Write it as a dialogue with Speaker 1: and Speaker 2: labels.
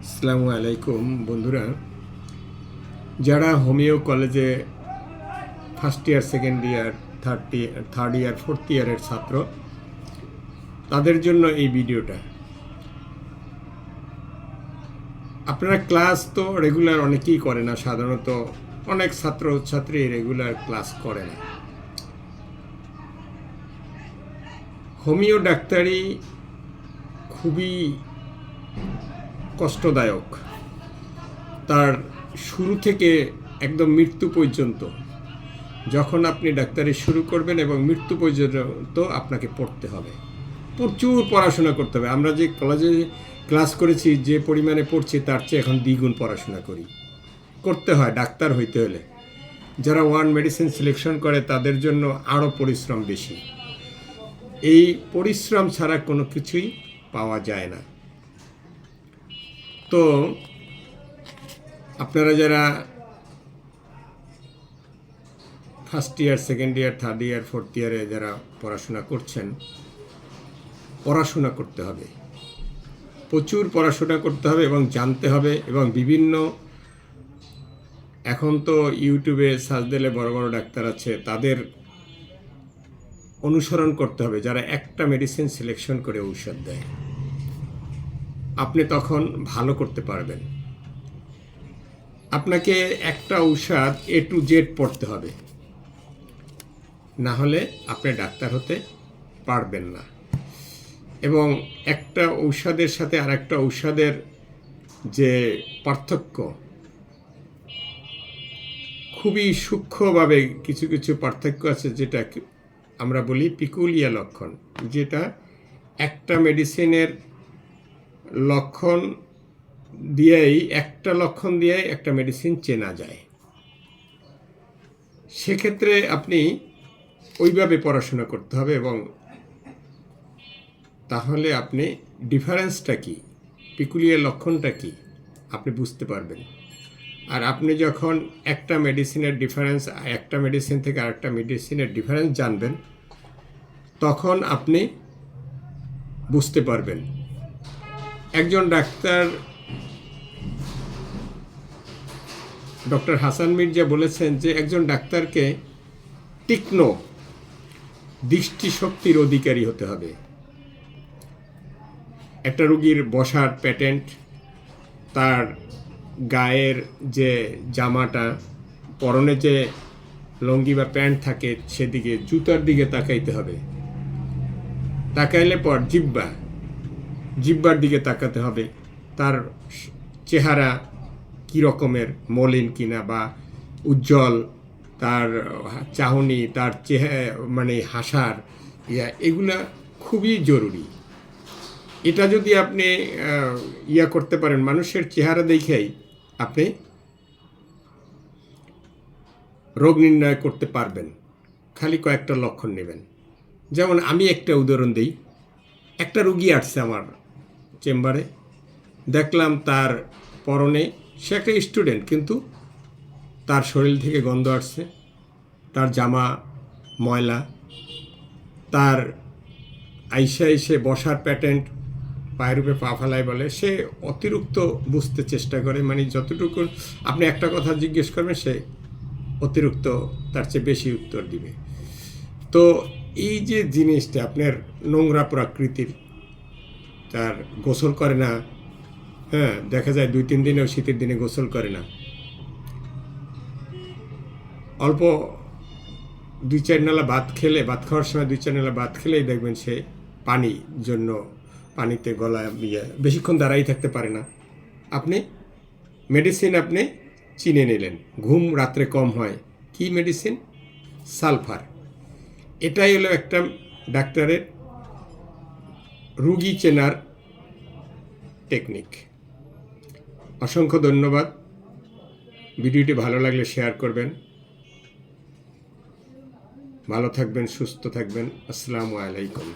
Speaker 1: আসসালামু আলাইকুম বন্ধুরা, যারা হোমিও কলেজে first year, second year, third year, fourth ইয়ারের ছাত্র, তাদের জন্য এই ভিডিওটা। আপনারা ক্লাস তো রেগুলার অনেকেই করে না, সাধারণত অনেক ছাত্রছাত্রী রেগুলার ক্লাস করে না। হোমিও ডাক্তারি খুবই কষ্টদায়ক, তার শুরু থেকে একদম মৃত্যু পর্যন্ত। যখন আপনি ডাক্তারি শুরু করবেন এবং মৃত্যু পর্যন্ত আপনাকে পড়তে হবে, প্রচুর পড়াশোনা করতে হবে। আমরা যে কলেজে ক্লাস করেছি, যে পরিমাণে পড়ছি তার চেয়ে এখন দ্বিগুণ পড়াশোনা করতে হয় ডাক্তার হইতে হলে। যারা ওয়ান মেডিসিন সিলেকশন করে তাদের জন্য আরও পরিশ্রম বেশি। এই পরিশ্রম ছাড়া কোনো কিছুই পাওয়া যায় না। তো আপনারা যারা first year, second year, third year, fourth ইয়ারে যারা পড়াশোনা করছেন, পড়াশোনা করতে হবে, প্রচুর পড়াশোনা করতে হবে এবং জানতে হবে। এবং বিভিন্ন এখন তো ইউটিউবে সার্চ দিলে বড় বড় ডাক্তার আছে, তাদের অনুসরণ করতে হবে, যারা একটা মেডিসিন সিলেকশন করে ঔষধ দেয়। আপনি তখন ভালো করতে পারবেন। আপনাকে একটা ঔষধ A to Z পড়তে হবে, না হলে আপনি ডাক্তার হতে পারবেন না। এবং একটা ঔষধের সাথে আরেকটা ঔষধের যে পার্থক্য, খুবই সূক্ষ্মভাবে কিছু কিছু পার্থক্য আছে, যেটা আমরা বলি পিকুলিয়া লক্ষণ, যেটা একটা মেডিসিনের লক্ষণ দিয়েই, একটা লক্ষণ দিয়েই একটা মেডিসিন চেনা যায়। সেক্ষেত্রে আপনি ওইভাবে পড়াশোনা করতে হবে, এবং তাহলে আপনি ডিফারেন্সটা কি, পিকুলিয়ার লক্ষণটা কি আপনি বুঝতে পারবেন। আর আপনি যখন একটা মেডিসিনের ডিফারেন্স, একটা মেডিসিন থেকে আরেকটা মেডিসিনের ডিফারেন্স জানবেন, তখন আপনি বুঝতে পারবেন। একজন ডাক্তার, ডক্টর হাসান মির্জা বলেছেন যে একজন ডাক্তারকে তীক্ষ্ণ দৃষ্টিশক্তির অধিকারী হতে হবে। একটা রোগীর বসার প্যাটার্ন, তার গায়ের যে জামাটা, পরনে যে লুঙ্গি বা প্যান্ট থাকে, সেদিকে, জুতার দিকে তাকাইতে হবে। তাকাইলে পর জিহ্বার দিকে তাকাতে হবে। তার চেহারা কী রকমের, মলিন কিনা বা উজ্জ্বল, তার চাহনি, তার মানে হাসার এগুলা খুবই জরুরি। এটা যদি আপনি করতে পারেন, মানুষের চেহারা দেখেই আপনি রোগ নির্ণয় করতে পারবেন। খালি কয়েকটা লক্ষণ নেবেন। যেমন আমি একটা উদাহরণ দিই। একটা রুগী আসছে আমার চেম্বারে, দেখলাম তার পরনে, সে একটা স্টুডেন্ট, কিন্তু তার শরীর থেকে গন্ধ আসছে, তার জামা ময়লা, তার আইসে বসার প্যাটার্ন, পায়ের উপরে পা ফেলায় বলে, সে অতিরিক্ত বুঝতে চেষ্টা করে। মানে যতটুকু আপনি একটা কথা জিজ্ঞেস করবেন, সে অতিরিক্ত তার চেয়ে বেশি উত্তর দিবে। তো এই যে জিনিসটা, আপনার নোংরা প্রকৃতির, তার গোসল করে না, হ্যাঁ, দেখা যায় 2-3 দিনেও শীতের দিনে গোসল করে না, অল্প 2-4 নালা ভাত খাওয়ার সময় 2-4 নালা ভাত খেলেই দেখবেন সে পানিতে গলায় বেশিক্ষণ দাঁড়াই থাকতে পারে না। আপনি মেডিসিন আপনি চিনে নিলেন, ঘুম রাত্রে কম হয়, কি মেডিসিন? সালফার। এটাই হলো একটা ডাক্তারের রুগী চেনার টেকনিক। অসংখ্য ধন্যবাদ। ভিডিওটি ভালো লাগলে শেয়ার করবেন। ভালো থাকবেন, সুস্থ থাকবেন। আসসালামু আলাইকুম।